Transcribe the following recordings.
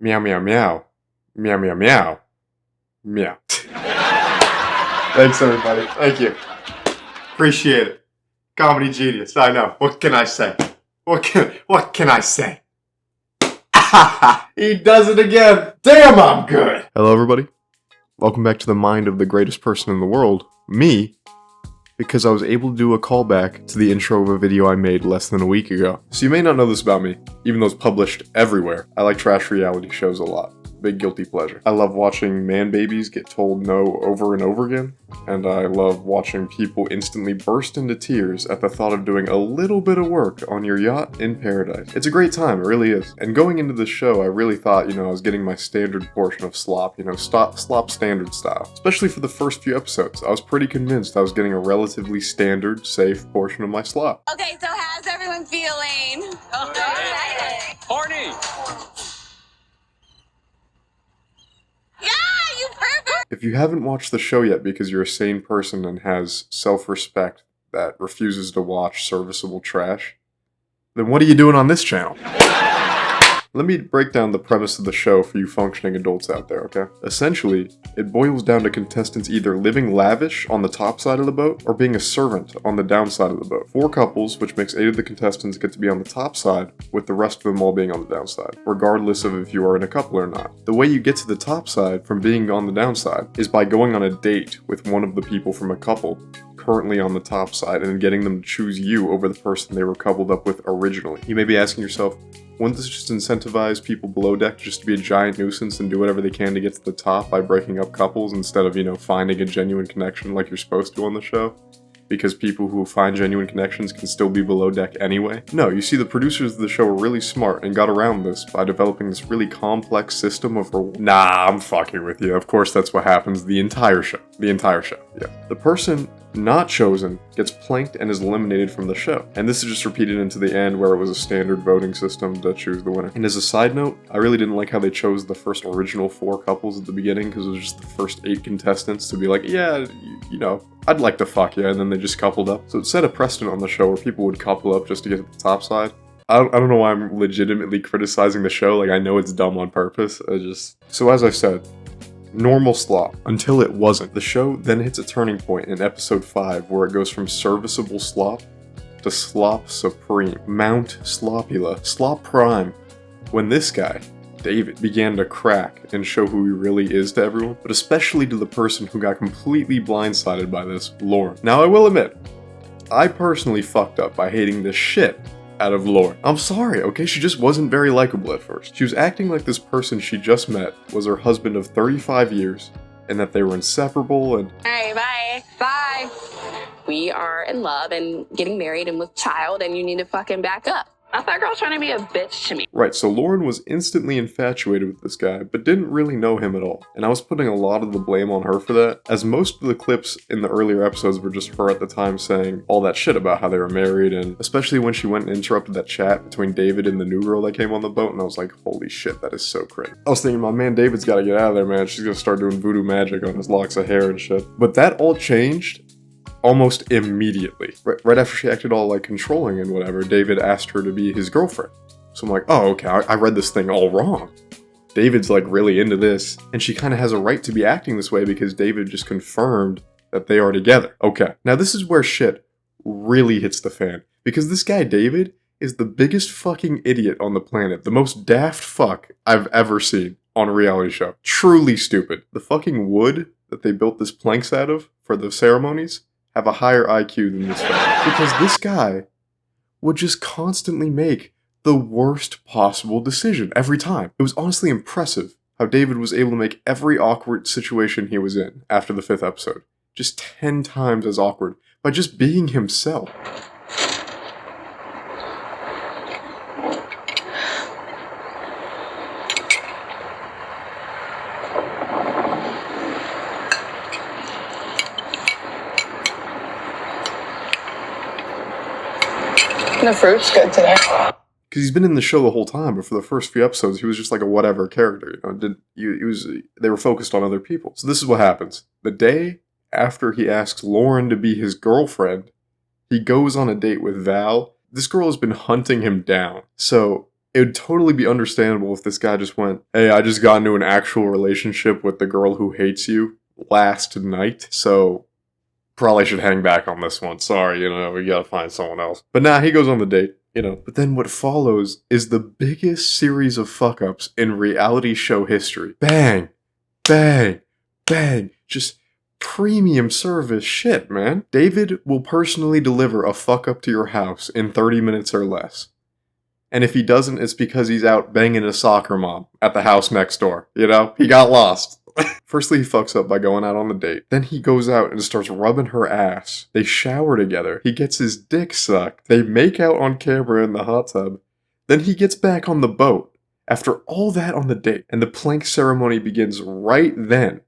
Meow, meow, meow. Meow, meow, meow. Meow. Thanks, everybody. Thank you. Appreciate it. Comedy genius. I know. What can I say? What can I say? He does it again. Damn, I'm good. Hello, everybody. Welcome back to the mind of the greatest person in the world, me, because I was able to do a callback to the intro of a video I made less than a week ago. So you may not know this about me, even though it's published everywhere. I like trash reality shows a lot. Big guilty pleasure. I love watching man babies get told no over and over again, and I love watching people instantly burst into tears at the thought of doing a little bit of work on your yacht in paradise. It's a great time, it really is. And going into the show, I really thought, I was getting my standard portion of slop, slop standard style. Especially for the first few episodes. I was pretty convinced I was getting a relatively standard, safe portion of my slop. Okay, so how's everyone feeling? Horny! Yeah, you perfect! If you haven't watched the show yet because you're a sane person and has self-respect that refuses to watch serviceable trash, then what are you doing on this channel? Let me break down the premise of the show for you functioning adults out there, okay? Essentially, it boils down to contestants either living lavish on the top side of the boat or being a servant on the downside of the boat. 4 couples, which makes 8 of the contestants get to be on the top side, with the rest of them all being on the downside, regardless of if you are in a couple or not. The way you get to the top side from being on the downside is by going on a date with one of the people from a couple currently on the top side and getting them to choose you over the person they were coupled up with originally. You may be asking yourself, wouldn't this just incentivize people below deck just to be a giant nuisance and do whatever they can to get to the top by breaking up couples instead of, finding a genuine connection like you're supposed to on the show? Because people who find genuine connections can still be below deck anyway? No, you see, the producers of the show were really smart and got around this by developing this really complex system of Nah, I'm fucking with you. Of course that's what happens the entire show. Yeah. The person not chosen gets planked and is eliminated from the show. And this is just repeated into the end where it was a standard voting system to choose the winner. And as a side note, I really didn't like how they chose the first original 4 couples at the beginning because it was just the first 8 contestants to be like, yeah, I'd like to fuck you, and then they just coupled up. So it set a precedent on the show where people would couple up just to get to the top side. I don't know why I'm legitimately criticizing the show, like I know it's dumb on purpose, So as I said, normal slop, until it wasn't. The show then hits a turning point in episode 5 where it goes from serviceable slop to slop supreme, Mount Slopula, slop prime, when this guy, David, began to crack and show who he really is to everyone, but especially to the person who got completely blindsided by this, Lauren. Now I will admit, I personally fucked up by hating the shit out of Lauren. I'm sorry, okay? She just wasn't very likable at first. She was acting like this person she just met was her husband of 35 years, and that they were inseparable and— Hey, bye. Bye. We are in love and getting married and with child, and you need to fucking back up. Not that girl's trying to be a bitch to me. Right, so Lauren was instantly infatuated with this guy, but didn't really know him at all. And I was putting a lot of the blame on her for that, as most of the clips in the earlier episodes were just her at the time saying all that shit about how they were married, and especially when she went and interrupted that chat between David and the new girl that came on the boat, and I was like, holy shit, that is so crazy. I was thinking, my man David's gotta get out of there, man. She's gonna start doing voodoo magic on his locks of hair and shit. But that all changed almost immediately. Right after she acted all like controlling and whatever, David asked her to be his girlfriend. So I'm like, oh, okay, I read this thing all wrong. David's like really into this, and she kind of has a right to be acting this way because David just confirmed that they are together. Okay, now this is where shit really hits the fan, because this guy David is the biggest fucking idiot on the planet, the most daft fuck I've ever seen on a reality show. Truly stupid. The fucking wood that they built this planks out of for the ceremonies have a higher IQ than this guy. Because this guy would just constantly make the worst possible decision every time. It was honestly impressive how David was able to make every awkward situation he was in after the 5th episode just 10 times as awkward by just being himself. The fruit's good today. Because he's been in the show the whole time, but for the first few episodes, he was just like a whatever character. They were focused on other people. So this is what happens. The day after he asks Lauren to be his girlfriend, he goes on a date with Val. This girl has been hunting him down. So it would totally be understandable if this guy just went, hey, I just got into an actual relationship with the girl who hates you last night, so probably should hang back on this one. Sorry, we gotta find someone else. But nah, he goes on the date, But then what follows is the biggest series of fuck-ups in reality show history. Bang, bang, bang. Just premium service shit, man. David will personally deliver a fuck-up to your house in 30 minutes or less. And if he doesn't, it's because he's out banging a soccer mom at the house next door. He got lost. Firstly, he fucks up by going out on the date. Then he goes out and starts rubbing her ass. They shower together. He gets his dick sucked. They make out on camera in the hot tub. Then he gets back on the boat. After all that on the date. And the plank ceremony begins right then.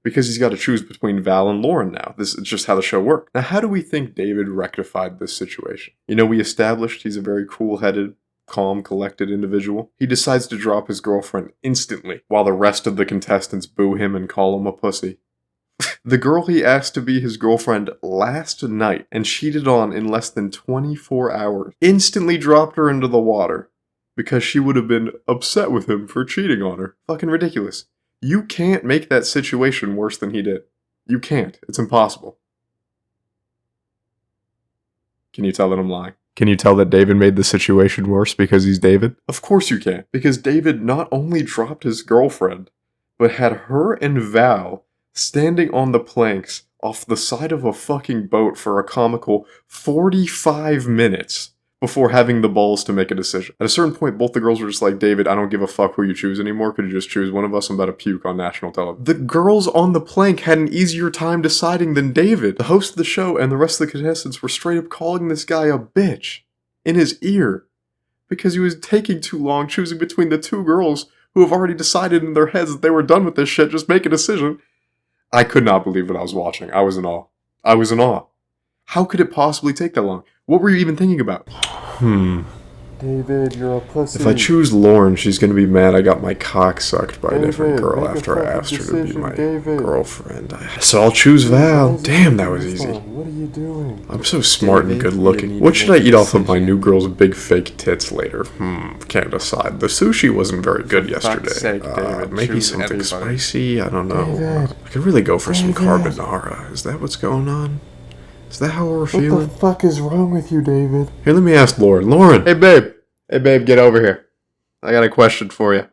Because he's got to choose between Val and Lauren now. This is just how the show worked. Now, how do we think David rectified this situation? We established he's a very cool-headed, calm, collected individual. He decides to drop his girlfriend instantly, while the rest of the contestants boo him and call him a pussy. The girl he asked to be his girlfriend last night and cheated on in less than 24 hours instantly dropped her into the water because she would have been upset with him for cheating on her. Fucking ridiculous. You can't make that situation worse than he did. You can't. It's impossible. Can you tell that I'm lying? Can you tell that David made the situation worse because he's David? Of course you can. Because David not only dropped his girlfriend, but had her and Val standing on the planks off the side of a fucking boat for a comical 45 minutes before having the balls to make a decision. At a certain point, both the girls were just like, David, I don't give a fuck who you choose anymore. Could you just choose one of us? I'm about to puke on national television. The girls on the plank had an easier time deciding than David. The host of the show and the rest of the contestants were straight up calling this guy a bitch in his ear because he was taking too long choosing between the two girls who have already decided in their heads that they were done with this shit. Just make a decision. I could not believe what I was watching. I was in awe. I was in awe. How could it possibly take that long? What were you even thinking about? David, you're a pussy. If I choose Lauren, she's gonna be mad I got my cock sucked by a different girl after I asked her to be my girlfriend. So I'll choose Val. Damn, that was easy. What are you doing? I'm so smart and good looking. What should I eat off of my new girl's big fake tits later? Can't decide. The sushi wasn't very good yesterday. Maybe something spicy? I don't know. I could really go for some carbonara. Is that what's going on? Is that how we're feeling? What the fuck is wrong with you, David? Here, let me ask Lauren. Lauren! Hey, babe! Hey, babe, get over here. I got a question for you.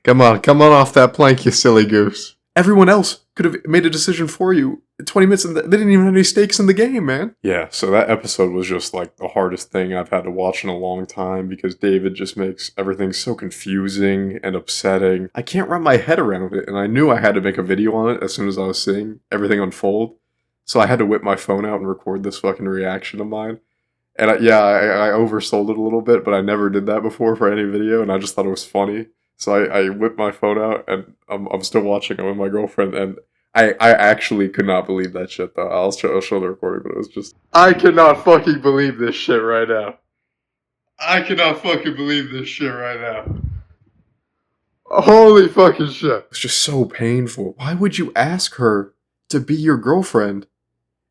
Come on off that plank, you silly goose. Everyone else could have made a decision for you in 20 minutes, and they didn't even have any stakes in the game, man. Yeah, so that episode was just like the hardest thing I've had to watch in a long time because David just makes everything so confusing and upsetting. I can't wrap my head around it, and I knew I had to make a video on it as soon as I was seeing everything unfold. So I had to whip my phone out and record this fucking reaction of mine. And I oversold it a little bit, but I never did that before for any video, and I just thought it was funny. So I whipped my phone out, and I'm still watching it with my girlfriend, and I actually could not believe that shit, though. I'll show the recording, but it was just... I cannot fucking believe this shit right now. I cannot fucking believe this shit right now. Holy fucking shit. It's just so painful. Why would you ask her to be your girlfriend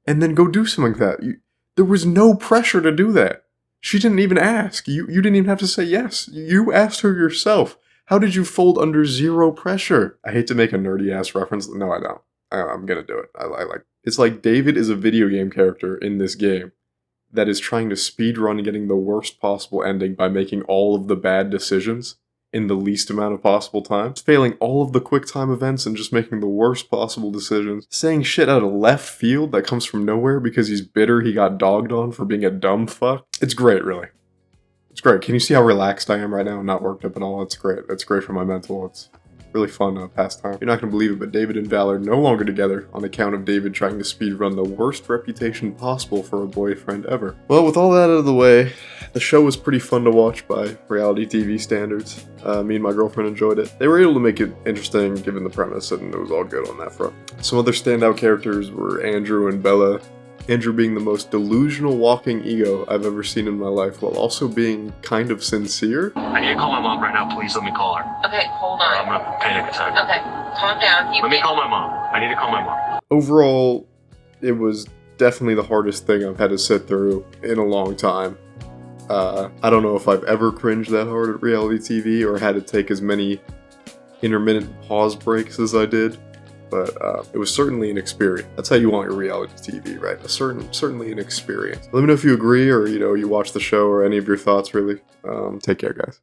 and then go do something like that? There was no pressure to do that. She didn't even ask. You didn't even have to say yes. You asked her yourself. How did you fold under zero pressure? I hate to make a nerdy ass reference. No, I don't. I'm gonna do it. I like. It's like David is a video game character in this game that is trying to speedrun getting the worst possible ending by making all of the bad decisions in the least amount of possible time, failing all of the quick time events and just making the worst possible decisions, saying shit out of left field that comes from nowhere because he's bitter he got dogged on for being a dumb fuck. It's great, really. It's great. Can you see how relaxed I am right now and not worked up at all? It's great. It's great for my mental. It's really fun pastime. You're not going to believe it, but David and Val are no longer together on account of David trying to speedrun the worst reputation possible for a boyfriend ever. Well, with all that out of the way, the show was pretty fun to watch by reality TV standards. Me and my girlfriend enjoyed it. They were able to make it interesting given the premise, and it was all good on that front. Some other standout characters were Andrew and Bella. Andrew being the most delusional walking ego I've ever seen in my life, while also being kind of sincere. I need to call my mom right now. Please let me call her. Okay, hold Or on. I'm gonna panic attack. Okay, calm down. Let me call my mom. I need to call my mom. Overall, it was definitely the hardest thing I've had to sit through in a long time. I don't know if I've ever cringed that hard at reality TV or had to take as many intermittent pause breaks as I did, but it was certainly an experience. That's how you want your reality TV, right? Certainly an experience. Let me know if you agree or, you know, you watch the show or any of your thoughts, really. Take care, guys.